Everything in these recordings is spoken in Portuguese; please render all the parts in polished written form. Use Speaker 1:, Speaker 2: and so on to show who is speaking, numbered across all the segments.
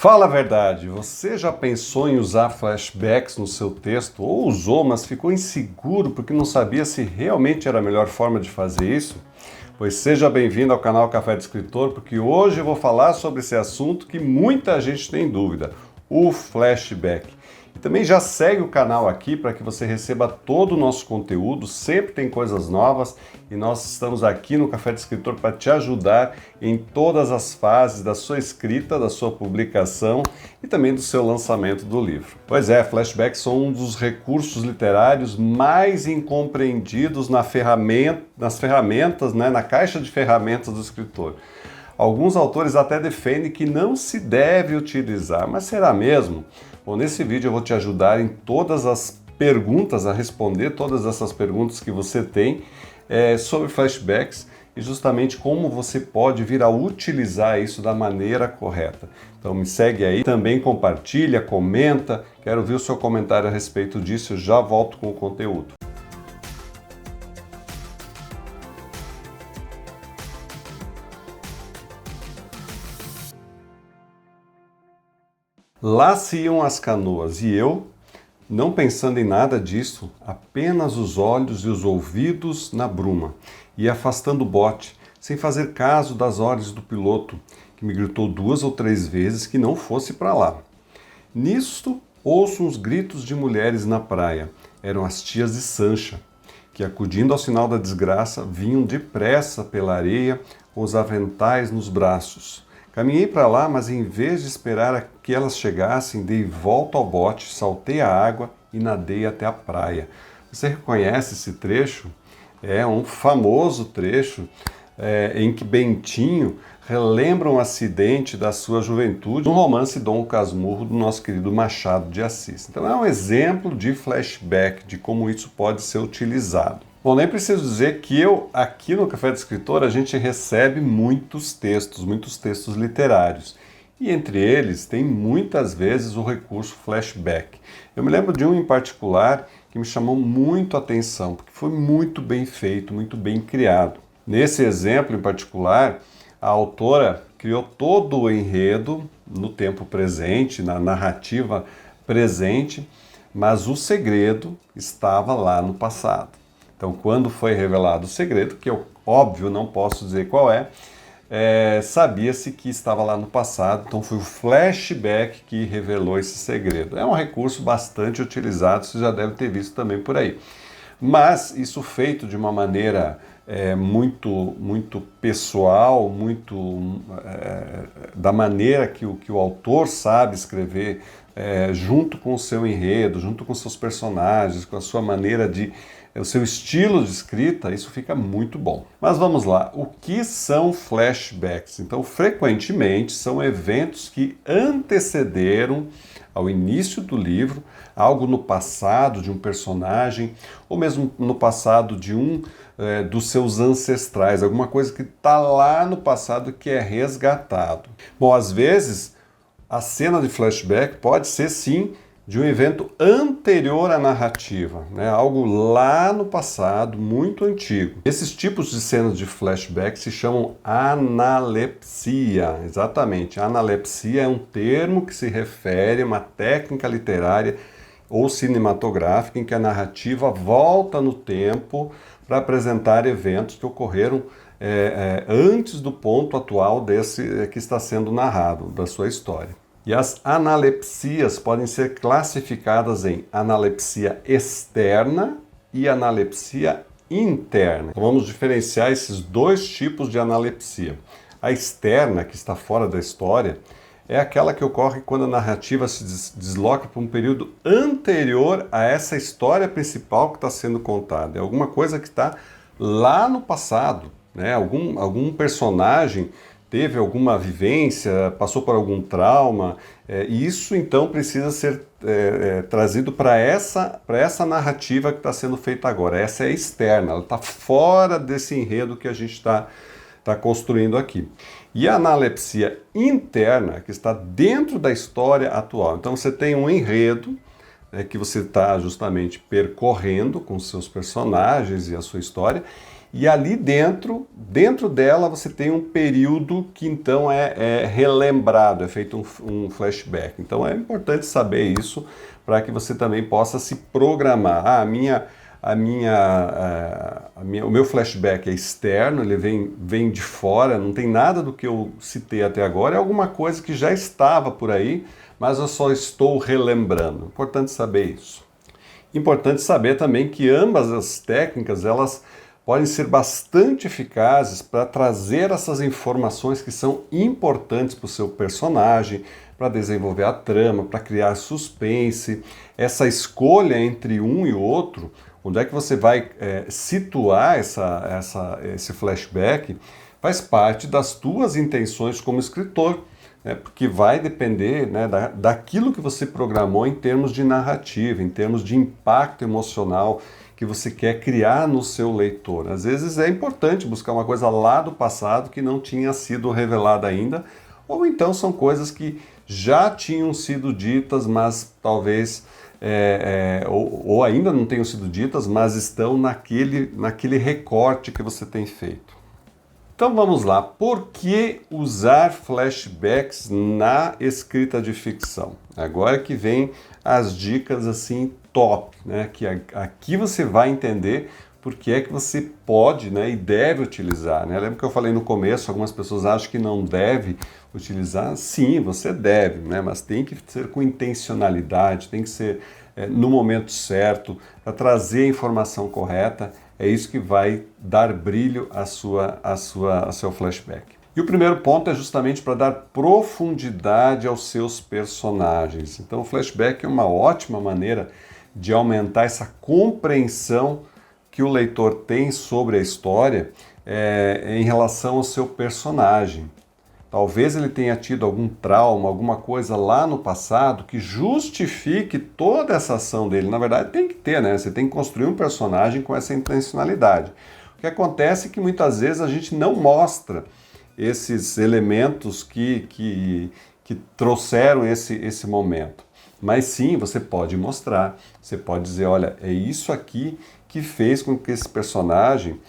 Speaker 1: Fala a verdade, você já pensou em usar flashbacks no seu texto? Ou usou, mas ficou inseguro porque não sabia se realmente era a melhor forma de fazer isso? Pois seja bem-vindo ao canal Café de Escritor, porque hoje eu vou falar sobre esse assunto que muita gente tem dúvida, o flashback. E também já segue o canal aqui para que você receba todo o nosso conteúdo, sempre tem coisas novas e nós estamos aqui no Café de Escritor para te ajudar em todas as fases da sua escrita, da sua publicação e também do seu lançamento do livro. Pois é, flashbacks são um dos recursos literários mais incompreendidos nas ferramentas, na caixa de ferramentas do escritor. Alguns autores até defendem que não se deve utilizar, mas será mesmo? Bom, nesse vídeo eu vou te ajudar em todas as perguntas, a responder todas essas perguntas que você tem sobre flashbacks e justamente como você pode vir a utilizar isso da maneira correta. Então me segue aí, também compartilha, comenta, quero ver o seu comentário a respeito disso, eu já volto com o conteúdo. Lá se iam as canoas e eu, não pensando em nada disso, apenas os olhos e os ouvidos na bruma, e afastando o bote, sem fazer caso das ordens do piloto, que me gritou 2 ou 3 vezes que não fosse para lá. Nisto, ouço uns gritos de mulheres na praia. Eram as tias de Sancha, que, acudindo ao sinal da desgraça, vinham depressa pela areia com os aventais nos braços. Caminhei para lá, mas em vez de esperar que elas chegassem, dei volta ao bote, saltei a água e nadei até a praia. Você reconhece esse trecho? É um famoso trecho em que Bentinho relembra um acidente da sua juventude no romance Dom Casmurro do nosso querido Machado de Assis. Então é um exemplo de flashback, de como isso pode ser utilizado. Bom, nem preciso dizer que aqui no Café de Escritor, a gente recebe muitos textos literários. E entre eles tem muitas vezes o recurso flashback. Eu me lembro de um em particular que me chamou muito a atenção, porque foi muito bem feito, muito bem criado. Nesse exemplo em particular, a autora criou todo o enredo no tempo presente, na narrativa presente, mas o segredo estava lá no passado. Então, quando foi revelado o segredo, que eu, óbvio, não posso dizer qual sabia-se que estava lá no passado, então foi o flashback que revelou esse segredo. É um recurso bastante utilizado, você já deve ter visto também por aí. Mas isso feito de uma maneira muito pessoal, da maneira que o autor sabe escrever, junto com o seu enredo, junto com seus personagens, com a sua maneira o seu estilo de escrita, isso fica muito bom. Mas vamos lá, o que são flashbacks? Então, frequentemente, são eventos que antecederam ao início do livro, algo no passado de um personagem, ou mesmo no passado de dos seus ancestrais, alguma coisa que está lá no passado que é resgatado. Bom, às vezes, a cena de flashback pode ser, sim, de um evento anterior à narrativa, algo lá no passado, muito antigo. Esses tipos de cenas de flashback se chamam analepsia, exatamente. Analepsia é um termo que se refere a uma técnica literária ou cinematográfica em que a narrativa volta no tempo para apresentar eventos que ocorreram antes do ponto atual desse que está sendo narrado, da sua história. E as analepsias podem ser classificadas em analepsia externa e analepsia interna. Então vamos diferenciar esses dois tipos de analepsia. A externa, que está fora da história, é aquela que ocorre quando a narrativa se desloca para um período anterior a essa história principal que está sendo contada. É alguma coisa que está lá no passado, algum personagem teve alguma vivência, passou por algum trauma, e isso então precisa ser trazido para essa narrativa que está sendo feita agora. Essa é externa, ela está fora desse enredo que a gente está construindo aqui. E a analepsia interna, que está dentro da história atual. Então você tem um enredo que você está justamente percorrendo com seus personagens e a sua história, e ali dentro dela você tem um período que então é relembrado, é feito um flashback. Então é importante saber isso para que você também possa se programar. O meu flashback é externo, ele vem de fora, não tem nada do que eu citei até agora, é alguma coisa que já estava por aí, mas eu só estou relembrando. Importante saber isso. Importante saber também que ambas as técnicas, elas podem ser bastante eficazes para trazer essas informações que são importantes para o seu personagem, para desenvolver a trama, para criar suspense. Essa escolha entre um e outro, onde é que você vai situar esse flashback, faz parte das tuas intenções como escritor, né? Porque vai depender, né, daquilo que você programou em termos de narrativa, em termos de impacto emocional que você quer criar no seu leitor. Às vezes é importante buscar uma coisa lá do passado que não tinha sido revelada ainda, ou então são coisas que já tinham sido ditas, mas talvez ou ainda não tenham sido ditas, mas estão naquele recorte que você tem feito. Então vamos lá, por que usar flashbacks na escrita de ficção? Agora que vem as dicas assim top, né? Que aqui você vai entender por que é que você pode, né, e deve utilizar, né? Lembra que eu falei no começo, algumas pessoas acham que não deve utilizar? Sim, você deve, né? Mas tem que ser com intencionalidade, tem que ser no momento certo, para trazer a informação correta. É isso que vai dar brilho ao seu flashback. E o primeiro ponto é justamente para dar profundidade aos seus personagens. Então o flashback é uma ótima maneira de aumentar essa compreensão que o leitor tem sobre a história em relação ao seu personagem. Talvez ele tenha tido algum trauma, alguma coisa lá no passado que justifique toda essa ação dele. Na verdade, tem que ter, né? Você tem que construir um personagem com essa intencionalidade. O que acontece é que muitas vezes a gente não mostra esses elementos que trouxeram esse momento. Mas sim, você pode mostrar, você pode dizer, olha, é isso aqui que fez com que esse personagem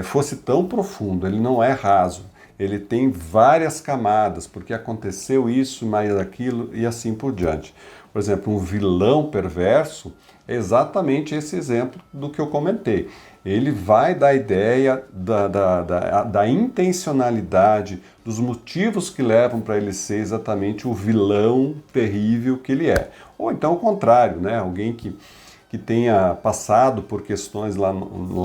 Speaker 1: fosse tão profundo, ele não é raso. Ele tem várias camadas, porque aconteceu isso, mais aquilo e assim por diante. Por exemplo, um vilão perverso é exatamente esse exemplo do que eu comentei. Ele vai dar ideia da intencionalidade, dos motivos que levam para ele ser exatamente o vilão terrível que ele é. Ou então o contrário, né? Alguém que tenha passado por questões lá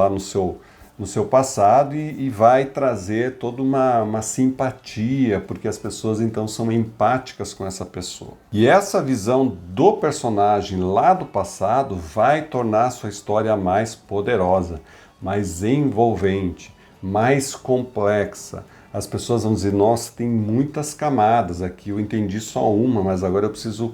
Speaker 1: no seu passado e vai trazer toda uma simpatia, porque as pessoas então são empáticas com essa pessoa. E essa visão do personagem lá do passado vai tornar a sua história mais poderosa, mais envolvente, mais complexa. As pessoas vão dizer, nossa, tem muitas camadas aqui, eu entendi só uma, mas agora eu preciso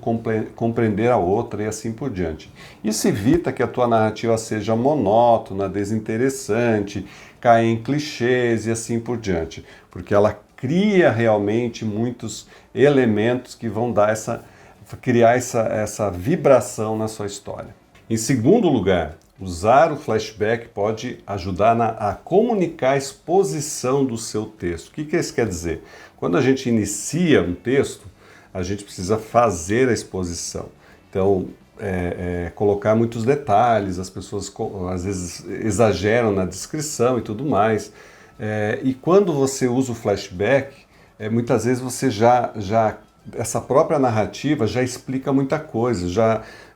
Speaker 1: compreender a outra e assim por diante. Isso evita que a tua narrativa seja monótona, desinteressante, caia em clichês e assim por diante, porque ela cria realmente muitos elementos que vão criar essa vibração na sua história. Em segundo lugar, usar o flashback pode ajudar a comunicar a exposição do seu texto. O que isso quer dizer? Quando a gente inicia um texto, a gente precisa fazer a exposição. Então, colocar muitos detalhes, as pessoas às vezes exageram na descrição e tudo mais. E quando você usa o flashback, muitas vezes você essa própria narrativa já explica muita coisa,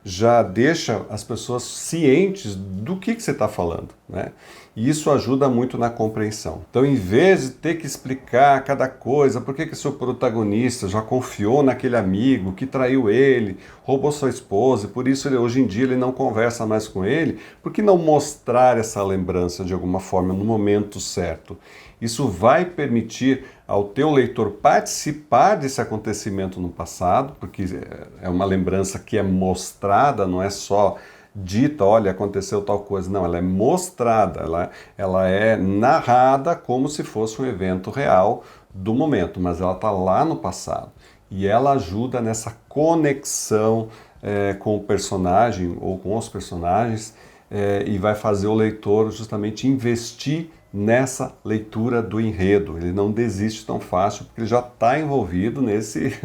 Speaker 1: já deixa as pessoas cientes do que você está falando, né? E isso ajuda muito na compreensão. Então, em vez de ter que explicar cada coisa, por que seu protagonista já confiou naquele amigo que traiu ele, roubou sua esposa, e por isso hoje em dia ele não conversa mais com ele, por que não mostrar essa lembrança de alguma forma no momento certo? Isso vai permitir ao teu leitor participar desse acontecimento no passado, porque é uma lembrança que é mostrada, não é só dita, olha, aconteceu tal coisa. Não, ela é mostrada, ela é narrada como se fosse um evento real do momento, mas ela está lá no passado. E ela ajuda nessa conexão com o personagem ou com os personagens e vai fazer o leitor justamente investir nessa leitura do enredo. Ele não desiste tão fácil, porque ele já está envolvido nesse,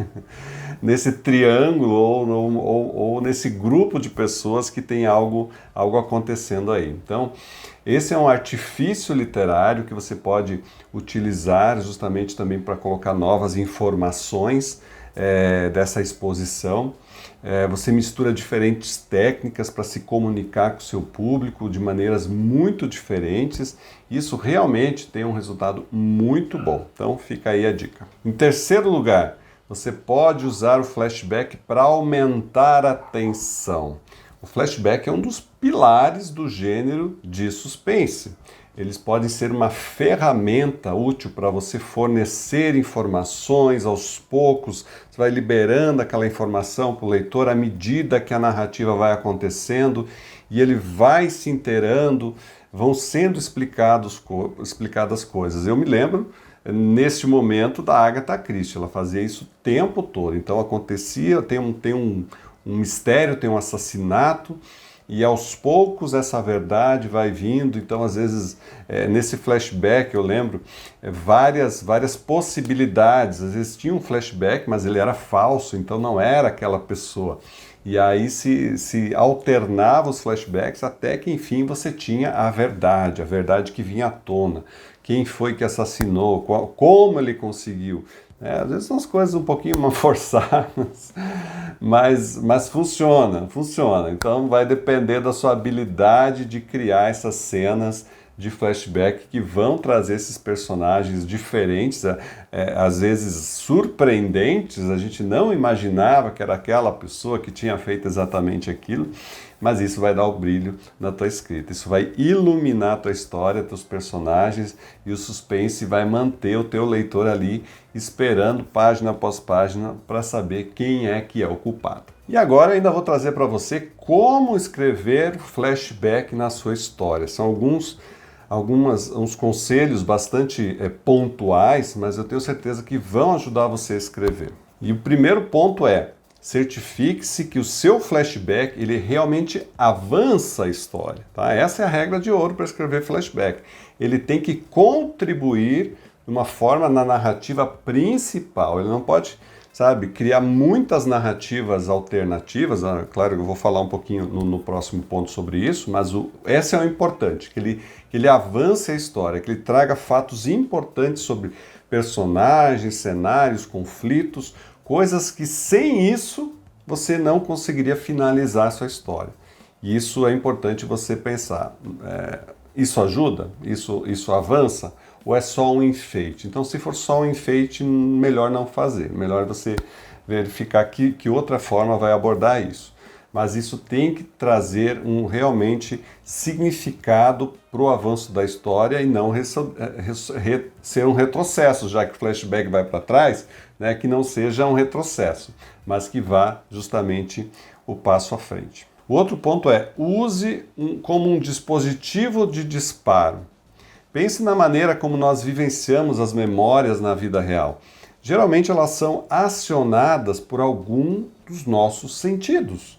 Speaker 1: nesse triângulo ou nesse grupo de pessoas que tem algo acontecendo aí. Então, esse é um artifício literário que você pode utilizar justamente também para colocar novas informações dessa exposição. Você mistura diferentes técnicas para se comunicar com o seu público de maneiras muito diferentes. Isso realmente tem um resultado muito bom. Então fica aí a dica. Em terceiro lugar, você pode usar o flashback para aumentar a tensão. O flashback é um dos pilares do gênero de suspense. Eles podem ser uma ferramenta útil para você fornecer informações aos poucos. Você vai liberando aquela informação para o leitor à medida que a narrativa vai acontecendo e ele vai se inteirando, vão sendo explicadas coisas. Eu me lembro, nesse momento, da Agatha Christie. Ela fazia isso o tempo todo. Então acontecia, tem um mistério, tem um assassinato, e aos poucos essa verdade vai vindo. Então, às vezes, nesse flashback, eu lembro, várias possibilidades. Às vezes tinha um flashback, mas ele era falso, então não era aquela pessoa. E aí se alternava os flashbacks até que, enfim, você tinha a verdade que vinha à tona. Quem foi que assassinou, como ele conseguiu. Às vezes são as coisas um pouquinho mais forçadas, mas funciona. Então vai depender da sua habilidade de criar essas cenas de flashback que vão trazer esses personagens diferentes, às vezes surpreendentes. A gente não imaginava que era aquela pessoa que tinha feito exatamente aquilo, mas isso vai dar o brilho na tua escrita. Isso vai iluminar a tua história, teus personagens, e o suspense vai manter o teu leitor ali esperando página após página para saber quem é que é o culpado. E agora ainda vou trazer para você como escrever flashback na sua história. São uns conselhos bastante pontuais, mas eu tenho certeza que vão ajudar você a escrever. E o primeiro ponto é: certifique-se que o seu flashback ele realmente avança a história. Tá? Essa é a regra de ouro para escrever flashback. Ele tem que contribuir de uma forma na narrativa principal. Ele não pode, criar muitas narrativas alternativas. Claro que eu vou falar um pouquinho no próximo ponto sobre isso, mas esse é o importante, que ele avance a história, que ele traga fatos importantes sobre personagens, cenários, conflitos, coisas que sem isso você não conseguiria finalizar a sua história. E isso é importante você pensar. Isso ajuda? Isso avança? Ou é só um enfeite? Então, se for só um enfeite, melhor não fazer. Melhor você verificar que outra forma vai abordar isso. Mas isso tem que trazer realmente significado para o avanço da história e não ser um retrocesso, já que o flashback vai para trás, né, que não seja um retrocesso, mas que vá justamente o passo à frente. O outro ponto é: use como um dispositivo de disparo. Pense na maneira como nós vivenciamos as memórias na vida real. Geralmente elas são acionadas por algum dos nossos sentidos.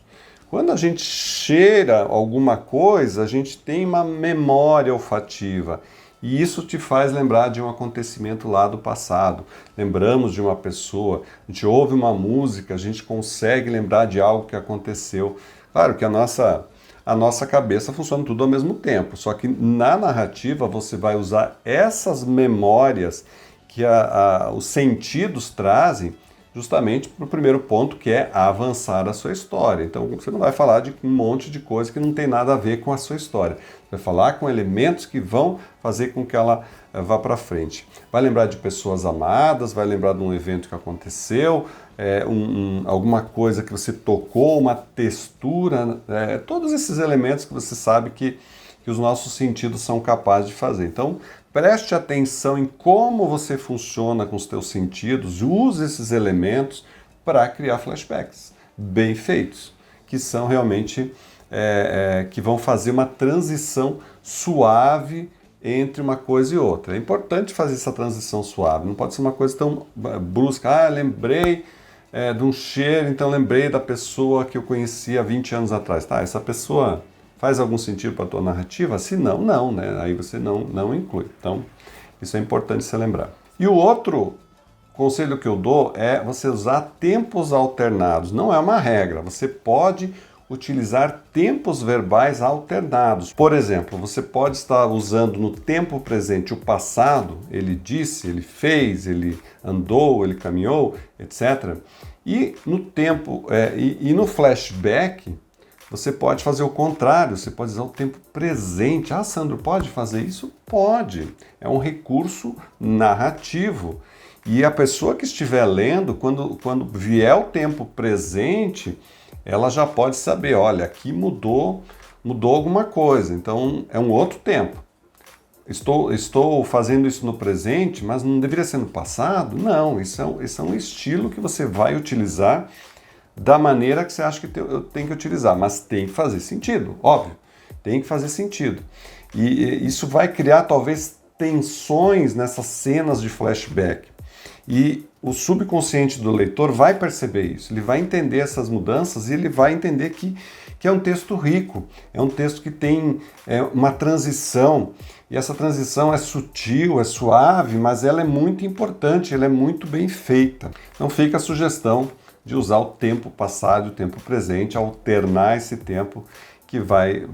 Speaker 1: Quando a gente cheira alguma coisa, a gente tem uma memória olfativa. E isso te faz lembrar de um acontecimento lá do passado. Lembramos de uma pessoa, a gente ouve uma música, a gente consegue lembrar de algo que aconteceu. Claro que a nossa cabeça funciona tudo ao mesmo tempo, só que na narrativa você vai usar essas memórias que os sentidos trazem justamente para o primeiro ponto, que é avançar a sua história. Então você não vai falar de um monte de coisa que não tem nada a ver com a sua história. Você vai falar com elementos que vão fazer com que ela vá para frente. Vai lembrar de pessoas amadas, vai lembrar de um evento que aconteceu, alguma coisa que você tocou, uma textura, todos esses elementos que você sabe que os nossos sentidos são capazes de fazer. Então, preste atenção em como você funciona com os teus sentidos, use esses elementos para criar flashbacks bem feitos, que são realmente, que vão fazer uma transição suave entre uma coisa e outra. É importante fazer essa transição suave, não pode ser uma coisa tão brusca. Lembrei de um cheiro, então lembrei da pessoa que eu conhecia há 20 anos atrás. Essa pessoa Faz algum sentido para a tua narrativa? Se não, não, né? Aí você não inclui. Então, isso é importante você lembrar. E o outro conselho que eu dou é você usar tempos alternados. Não é uma regra, você pode utilizar tempos verbais alternados. Por exemplo, você pode estar usando no tempo presente o passado, ele disse, ele fez, ele andou, ele caminhou, etc. E no tempo e no flashback, você pode fazer o contrário, você pode usar o tempo presente. Ah, Sandro, pode fazer isso? Pode. É um recurso narrativo. E a pessoa que estiver lendo, quando vier o tempo presente, ela já pode saber, olha, aqui mudou alguma coisa, então é um outro tempo. Estou fazendo isso no presente, mas não deveria ser no passado? Não, isso é um estilo que você vai utilizar da maneira que você acha que tem que utilizar, mas tem que fazer sentido, óbvio, tem que fazer sentido. E isso vai criar talvez tensões nessas cenas de flashback. E o subconsciente do leitor vai perceber isso, ele vai entender essas mudanças e ele vai entender que é um texto rico, é um texto que tem uma transição, e essa transição é sutil, é suave, mas ela é muito importante, ela é muito bem feita. Então fica a sugestão de usar o tempo passado e o tempo presente, alternar esse tempo, que vai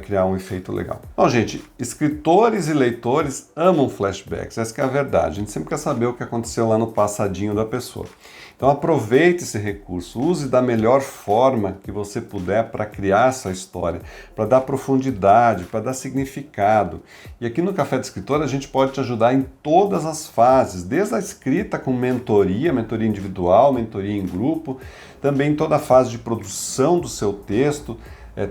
Speaker 1: criar um efeito legal. Bom, gente, escritores e leitores amam flashbacks, essa que é a verdade. A gente sempre quer saber o que aconteceu lá no passadinho da pessoa. Então aproveite esse recurso, use da melhor forma que você puder para criar essa história, para dar profundidade, para dar significado. E aqui no Café de Escritor a gente pode te ajudar em todas as fases, desde a escrita com mentoria individual, mentoria em grupo, também toda a fase de produção do seu texto,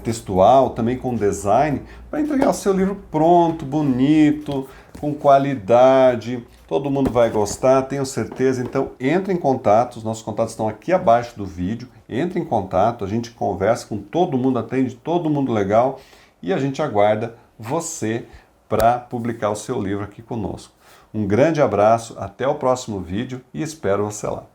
Speaker 1: textual, também com design, para entregar o seu livro pronto, bonito, com qualidade. Todo mundo vai gostar, tenho certeza. Então, entre em contato, os nossos contatos estão aqui abaixo do vídeo. Entre em contato, a gente conversa com todo mundo, atende todo mundo legal e a gente aguarda você para publicar o seu livro aqui conosco. Um grande abraço, até o próximo vídeo e espero você lá.